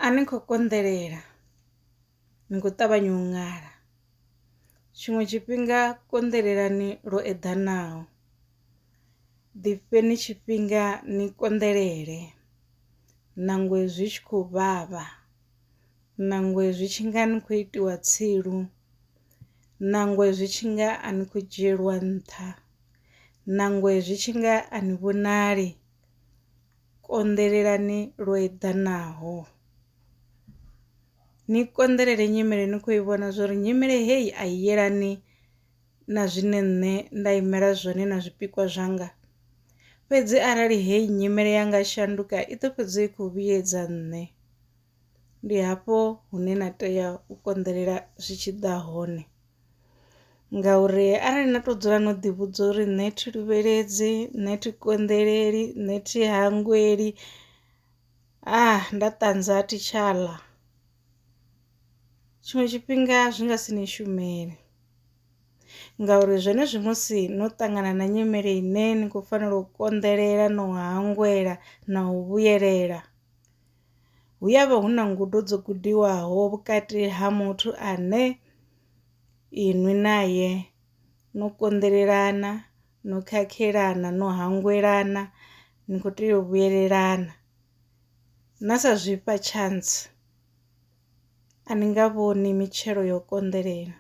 ani khou konḓelela ni khou ṱavhanya u ṅala, tshiṅwe tshifhinga konḓelelani lwo eḓanaho, ḓifheni tshifhinga ni konḓelele nangwe zwi tshi khou vhavha, nangwe zwi tshi nga ni khou itiwa tsilu, nangwe zwi tshi nga a ni khou dzhielwa nṱha, nangwe zwi tshi nga a ni vhonali, konḓelelani lwo eḓanaho. Ni konḓelele nyimele ni khou i vhona zwori nyimele heyi a i yelani na zwine nṋe nda imela zwone na zwipikwa zwanga, fhedzi arali heyi nyimele yanga shanduka i ḓo fhedza i khou vhuyedza nṋe. Ndi hafho hune na tea u konḓelela zwi tshi ḓa hone, ngauri arali na to dzula no ḓi vhudza uri nṋe thi luvheledzi, nṋe thi konḓeleli, nṋe thi hangweli, nda ṱanza thi tsha ḽa, tshiṅwe tshifhinga zwi nga si ni shumele, ngauri zwenezwi musi no ṱangana na nyimele ine ni khou fanela u konḓelela na u hangwela na u vhuyelela, hu yavha hu na ngudo dzo gudiwaho vhukati ha muthu ane inwi naye no konḓelelana, no khakhelana, no hangwelana, ni khou tea u vhuyelelana, na sa zwifha chance a ni nga vhoni mitshelo ya u konḓelela,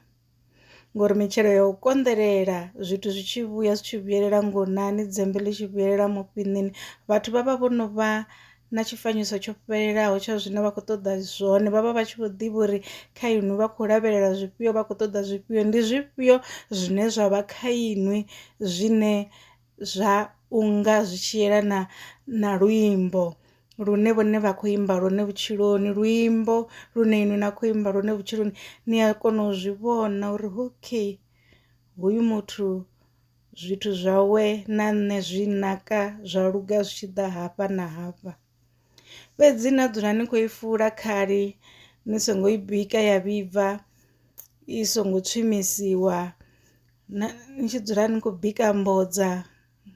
ngori mitshelo ya u konḓelela zwithu zwi tshi vhuya zwi tshi vhuyelela ngonani, dzembe ḽi tshi vhuyelela mufhindini, vhathu vha vha vho no vha na tshifanyiso tsho fhelelaho tsha zwine vha khou ṱoḓa zwone, vha vha vha tshi vho ḓivha uri kha inwi vha khou lavhelela zwifhio, vha khou ṱoḓa zwifhio, ndi zwifhio zwine zwa vha kha inwi zwine zwa unga zwi tshi yelana na luimbo lune vhone vha khou imba lwone vhutshiloni, luimbo lune inwi na khou imba lwone vhutshiloni, ni a kona u zwi vhona uri okay, hoyu muthu zwithu zwawe na nṋe zwi naka zwa luga zwi tshi ḓa hafha na hafha. Fhedzi na dzula ni khou i fula khali ni songo i bika ya vhibva, i songo tswimisiwa, ni tshi dzula ni khou bika mbodza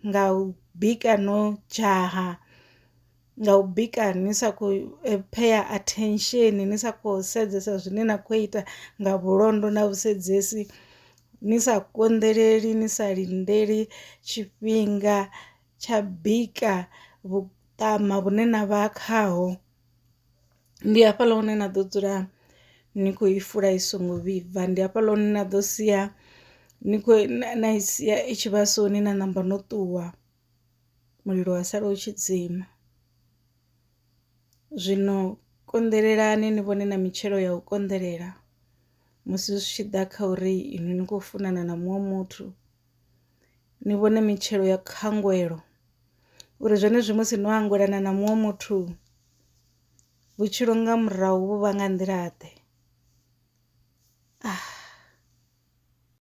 nga u bika no dzhaha, nga u bika ni sa khou pay attention, ni sa khou sedzesa zwine na khou ita nga vhulondo na vhusedzesi, ni sa konḓeleli, ni sa lindeli tshifhinga tsha bika vhuṱama vhune na vha khaho, ndi hafhaḽa hune na ḓo dzula ni khou i fula i songo vhibva, ndi hafhaḽa hune na ḓo sia na i sia i tshi vhasoni na ṋamba no ṱuwa mulilo wa sala u tshi dzima. Zwino konḓelelani ni vhone na mitshelo ya u konḓelela musi zwi tshi ḓa kha uri inwi ni khou funana na muṅwe muthu, ni vhone mitshelo ya khangwelo uri zwenezwi musi no hangwelana na muṅwe muthu vhutshilo nga murahu vhu vha nga nḓila ḓe.